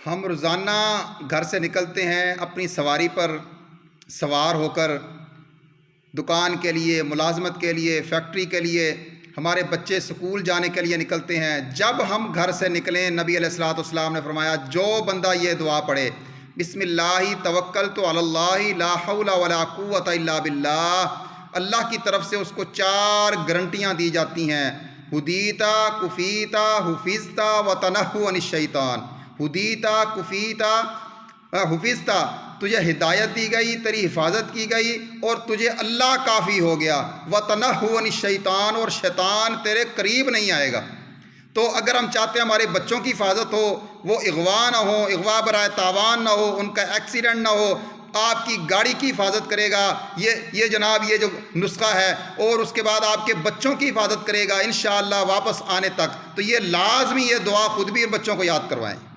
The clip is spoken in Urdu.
ہم روزانہ گھر سے نکلتے ہیں اپنی سواری پر سوار ہو کر دکان کے لیے، ملازمت کے لیے، فیکٹری کے لیے، ہمارے بچے سکول جانے کے لیے نکلتے ہیں۔ جب ہم گھر سے نکلیں، نبی علیہ الصلوۃ والسلام نے فرمایا جو بندہ یہ دعا پڑھے، بسم اللہ توکلت علی اللہ لا حول ولا قوۃ الا باللہ، اللہ کی طرف سے اس کو 4 گارنٹیاں دی جاتی ہیں: ہدیتا، کفیتا، حفظتا وتنحو عن الشیطان۔ ہدیتا، کفیتا، حفظتا، تجھے ہدایت دی گئی، تیری حفاظت کی گئی اور تجھے اللہ کافی ہو گیا۔ وتنحو عن الشیطان، اور شیطان تیرے قریب نہیں آئے گا۔ تو اگر ہم چاہتے ہیں ہمارے بچوں کی حفاظت ہو، وہ اغوا نہ ہو، اغوا برائے تاوان نہ ہو، ان کا ایکسیڈنٹ نہ ہو، آپ کی گاڑی کی حفاظت کرے گا یہ جناب یہ جو نسخہ ہے، اور اس کے بعد آپ کے بچوں کی حفاظت کرے گا انشاءاللہ واپس آنے تک۔ تو یہ لازمی یہ دعا خود بھی بچوں کو یاد کروائیں۔